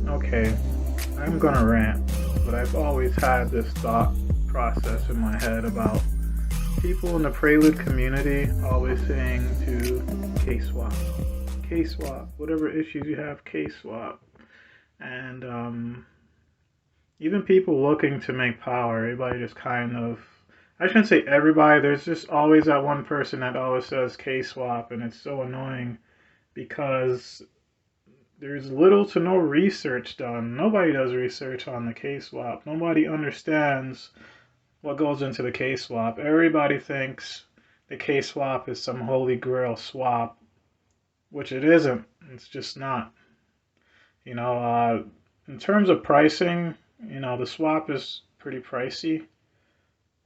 Okay, I'm gonna rant, but I've always had this thought process in my head about people in the prelude community always saying to K swap, whatever issues you have, K swap. And even people looking to make power, everybody just kind of, I shouldn't say everybody, there's just always that one person that always says K swap, and it's so annoying because there's little to no research done. Nobody does research on the K swap. Nobody understands what goes into the K swap. Everybody thinks the K swap is some holy grail swap, which it isn't. It's just not. You know, in terms of pricing, the swap is pretty pricey.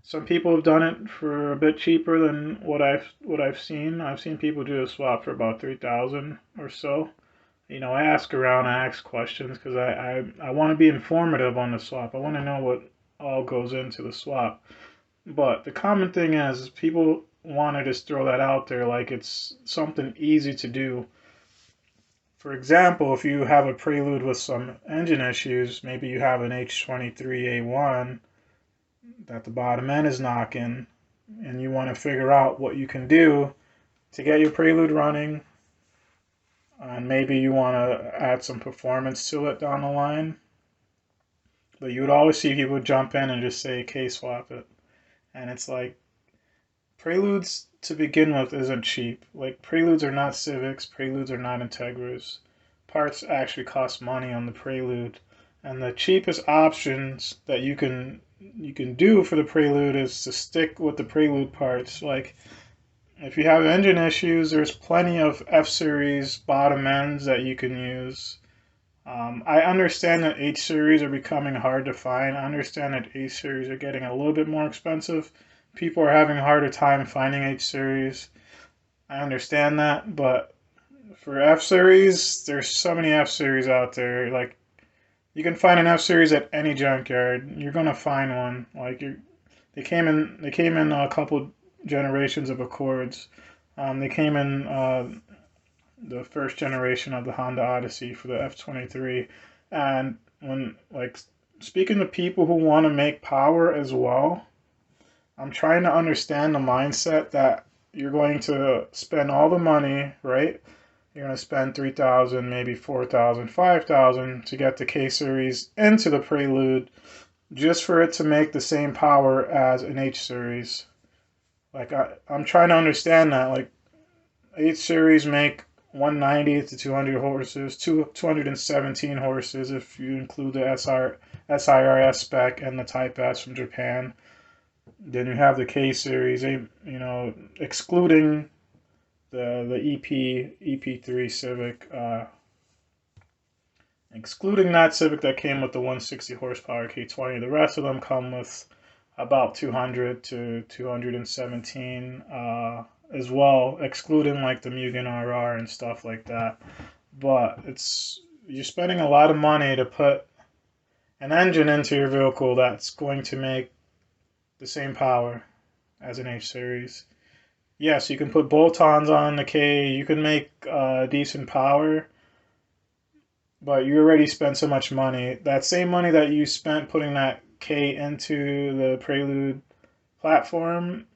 Some people have done it for a bit cheaper than what I've seen. I've seen people do a swap for about 3,000 or so. I ask around, I ask questions because I want to be informative on the swap. I want to know what all goes into the swap. But the common thing is people want to just throw that out there like it's something easy to do. For example, if you have a prelude with some engine issues, maybe you have an H23A1 that the bottom end is knocking, and you want to figure out what you can do to get your prelude running, and maybe you want to add some performance to it down the line. But you would always see people jump in and just say K swap it. And it's like, preludes to begin with isn't cheap. Like, preludes are not Civics, preludes are not Integras. Parts actually cost money on the prelude. And the cheapest options that you can do for the prelude is to stick with the prelude parts. Like, if you have engine issues, there's plenty of F-Series bottom ends that you can use. I understand that H-Series are becoming hard to find. I understand that H-Series are getting a little bit more expensive. People are having a harder time finding H-Series. I understand that, but for F-Series, there's so many F-Series out there. Like, you can find an F-Series at any junkyard. You're gonna find one. Like, they came in a couple generations of Accords. They came in the first generation of the Honda Odyssey for the F23. And when, like, speaking to people who want to make power as well, I'm trying to understand the mindset that you're going to spend all the money, right? You're going to spend 3,000, maybe 4,000, 5,000 to get the K series into the Prelude just for it to make the same power as an H series. Like, I'm trying to understand that. Like, H series make 190 to 200 horses, 217 horses if you include the SIRS spec and the Type S from Japan. Then you have the K series, excluding the EP3 Civic, excluding that Civic that came with the 160 horsepower K20. The rest of them come with about 200 to 217 as well, excluding like the Mugen RR and stuff like that. But you're spending a lot of money to put an engine into your vehicle that's going to make the same power as an H series. Yes, you can put bolt-ons on the K, you can make decent power, but you already spent so much money. That same money that you spent putting that K into the Prelude platform,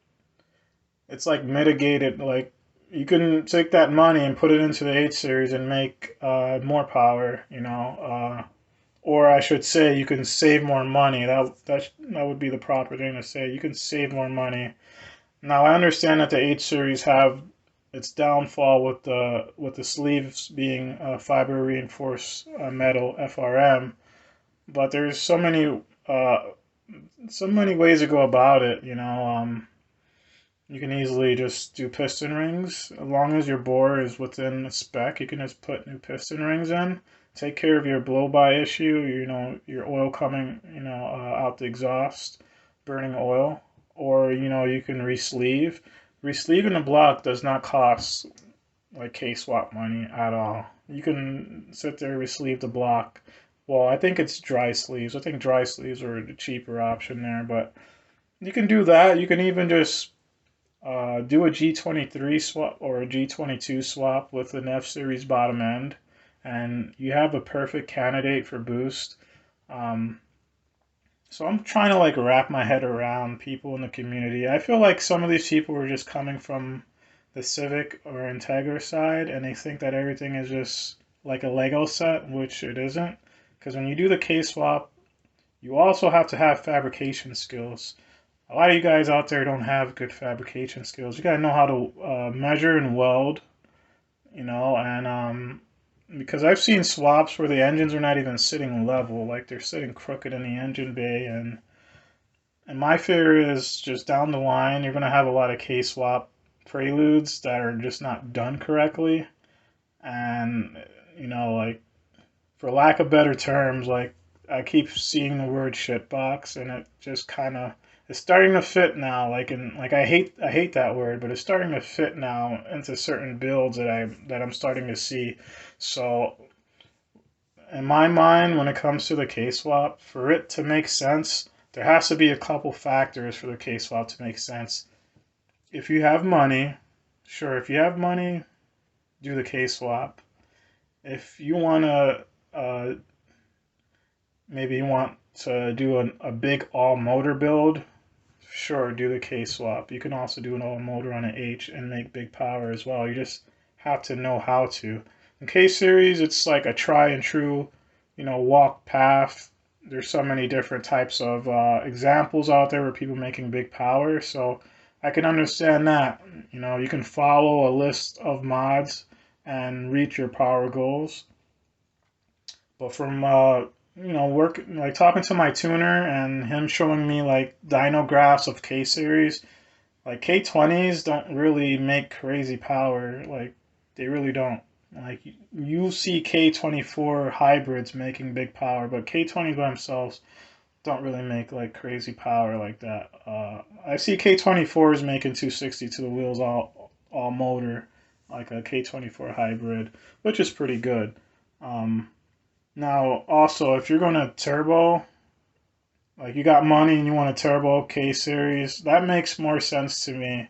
it's like mitigated. Like, you can take that money and put it into the H series and make more power. Or I should say, you can save more money. That would be the proper thing to say. You can save more money. Now I understand that the H series have its downfall with the sleeves being fiber reinforced metal FRM, but there's so many ways to go about it. You can easily just do piston rings. As long as your bore is within the spec, you can just put new piston rings in. Take care of your blow-by issue, your oil coming, out the exhaust, burning oil. Or, you can re-sleeve. Re-sleeving a block does not cost like K-swap money at all. You can sit there and re-sleeve the block. Well, I think it's dry sleeves. I think dry sleeves are the cheaper option there, but you can do that. You can even just do a G23 swap or a G22 swap with an F series bottom end, and you have a perfect candidate for boost. Um, so I'm trying to like wrap my head around people in the community. I feel like some of these people are just coming from the civic or integra side, and they think that everything is just like a Lego set, which it isn't. Because when you do the K swap, you also have to have fabrication skills. A lot of you guys out there don't have good fabrication skills. You gotta know how to measure and weld, and because I've seen swaps where the engines are not even sitting level, like they're sitting crooked in the engine bay, and my fear is just down the line you're gonna have a lot of K swap preludes that are just not done correctly, and like for lack of better terms, like I keep seeing the word shitbox, and it just kind of it's starting to fit now. Like I hate that word, but it's starting to fit now into certain builds that I'm starting to see. So in my mind, when it comes to the K swap, for it to make sense, there has to be a couple factors for the K swap to make sense. If you have money, sure, if you have money, do the K swap. If you want to maybe you want to do a big all motor build, sure, do the K swap. You can also do an all motor on an H and make big power as well. You just have to know how to. In K series, it's like a try and true, walk path. There's so many different types of examples out there where people making big power. So I can understand that. You can follow a list of mods and reach your power goals. But from work like talking to my tuner and him showing me like dyno graphs of K series, like K20s don't really make crazy power. Like they really don't. Like you see K24 hybrids making big power, but K20s by themselves don't really make like crazy power like that. I see K24s making 260 to the wheels all motor, like a K24 hybrid, which is pretty good. Um, Now, also, if you're going to turbo, like you got money and you want a turbo K series, that makes more sense to me.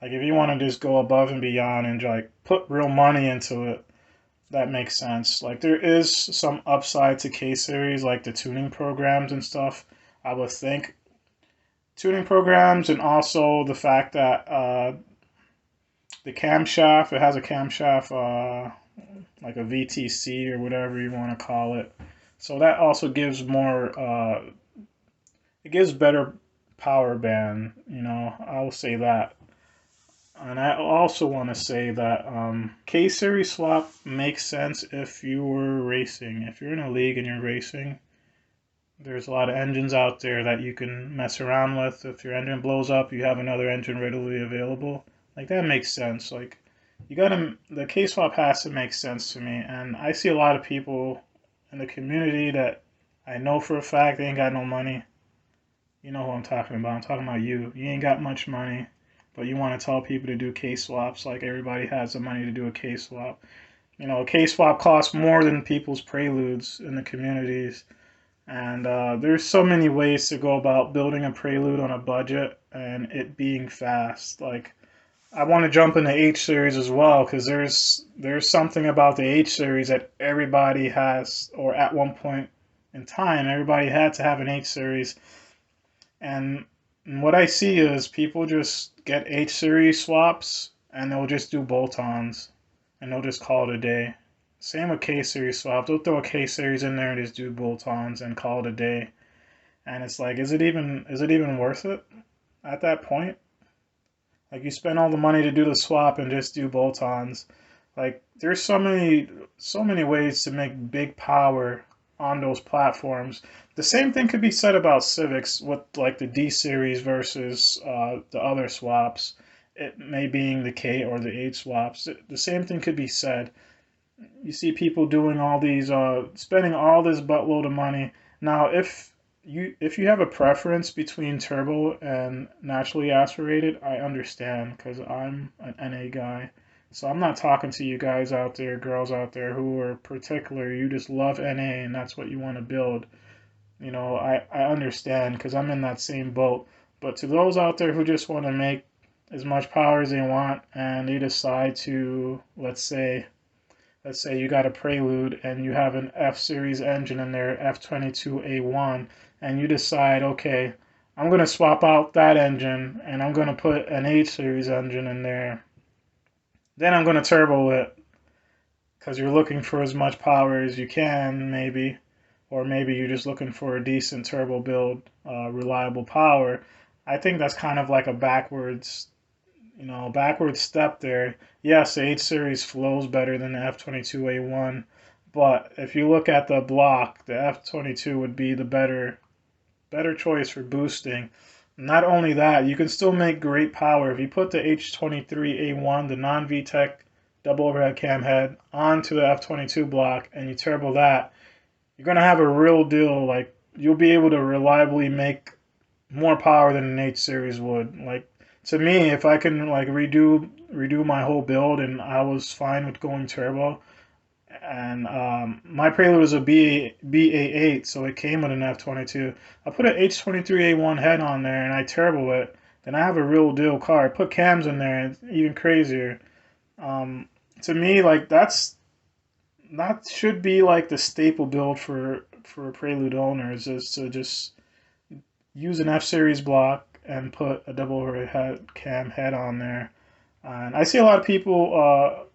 Like if you want to just go above and beyond and like put real money into it, that makes sense. Like there is some upside to K series, like the tuning programs and stuff. I would think tuning programs, and also the fact that the camshaft, it has a camshaft, like a VTC or whatever you want to call it. So that also gives more, it gives better power band, I will say that. And I also want to say that K series swap makes sense if you were racing. If you're in a league and you're racing, there's a lot of engines out there that you can mess around with. If your engine blows up, you have another engine readily available. Like that makes sense. Like the K swap has to make sense to me. And I see a lot of people in the community that I know for a fact they ain't got no money. You know who I'm talking about. I'm talking about you. You ain't got much money, but you want to tell people to do K swaps like everybody has the money to do a K swap. A K swap costs more than people's preludes in the communities. And there's so many ways to go about building a prelude on a budget and it being fast. Like I want to jump into H series as well because there's something about the H series that everybody has, or at one point in time, everybody had to have an H series. And what I see is people just get H series swaps and they'll just do bolt-ons and they'll just call it a day. Same with K series swap. They'll throw a K series in there and just do bolt-ons and call it a day. And it's like, is it even worth it at that point? Like you spend all the money to do the swap and just do bolt-ons. Like there's so many ways to make big power on those platforms. The same thing could be said about Civics with like the D series versus the other swaps. It may being the K or the H swaps. The same thing could be said. You see people doing all these, spending all this buttload of money. Now, if you have a preference between turbo and naturally aspirated, I understand because I'm an NA guy. So I'm not talking to you guys out there, girls out there who are particular. You just love NA and that's what you want to build. I understand because I'm in that same boat. But to those out there who just want to make as much power as they want and they decide to, let's say let's say you got a Prelude and you have an F series engine in there, F22A1, and you decide, okay, I'm going to swap out that engine and I'm going to put an H series engine in there. Then I'm going to turbo it because you're looking for as much power as you can, maybe. Or maybe you're just looking for a decent turbo build, reliable power. I think that's kind of like a backwards step there. Yes, the H series flows better than the F22A1, but if you look at the block, the F22 would be the better choice for boosting. Not only that, you can still make great power if you put the H23A1, the non-VTEC double overhead cam head, onto the F22 block and you turbo that. You're gonna have a real deal. Like, you'll be able to reliably make more power than an H series would. Like, to me, if I can like redo my whole build and I was fine with going turbo, and my Prelude was a BA8, so it came with an F22. I put an H23A1 head on there and I turbo it, then I have a real deal car. I put cams in there, and it's even crazier. To me, like that should be like the staple build for Prelude owners, is to just use an F series block and put a double overhead cam head on there. And I see a lot of people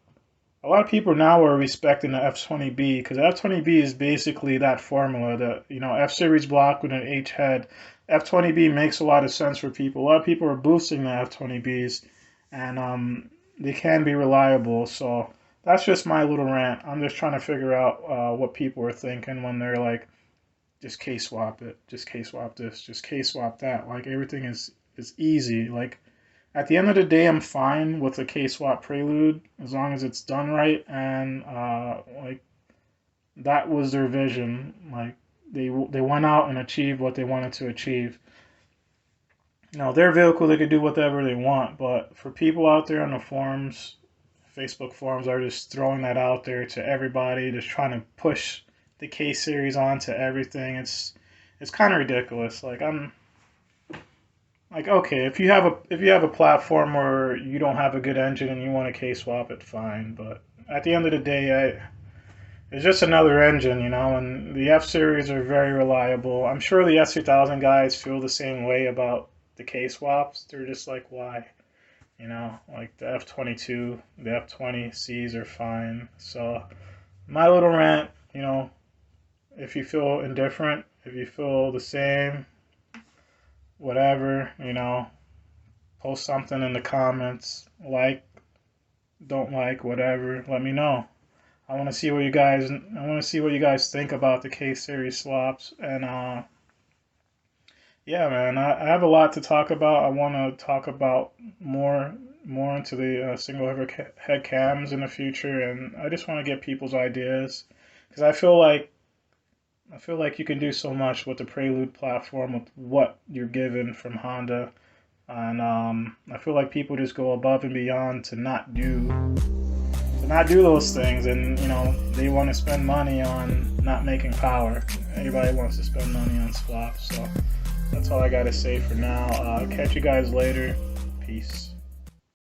now are respecting the F20B, because the F20B is basically that formula, that F series block with an H head. F20B makes a lot of sense for people. A lot of people are boosting the F20Bs, and they can be reliable. So that's just my little rant. I'm just trying to figure out what people are thinking when they're like, just K-swap it, just K-swap this, just K-swap that. Like, everything is easy. Like, at the end of the day, I'm fine with a K-swap Prelude as long as it's done right, and like, that was their vision. Like, they went out and achieved what they wanted to achieve. Their vehicle, they could do whatever they want, but for people out there on the forums, Facebook forums, are just throwing that out there to everybody, just trying to push the K series onto everything. It's kind of ridiculous. Like, I'm like, okay, if you have a platform where you don't have a good engine and you want to K swap it, fine. But at the end of the day, it's just another engine, and the F series are very reliable. I'm sure the S2000 guys feel the same way about the K swaps. They're just like, why? Like the F22, the F20Cs are fine. So my little rant, if you feel indifferent, if you feel the same, whatever, post something in the comments, like, don't like, whatever, let me know. I want to see what you guys think about the K series swaps. And yeah, man, I have a lot to talk about. I want to talk about more into the single head cams in the future, and I just want to get people's ideas, because I feel like you can do so much with the Prelude platform with what you're given from Honda, and I feel like people just go above and beyond to not do those things, and they want to spend money on not making power. Everybody wants to spend money on swaps, so that's all I gotta say for now. Catch you guys later. Peace.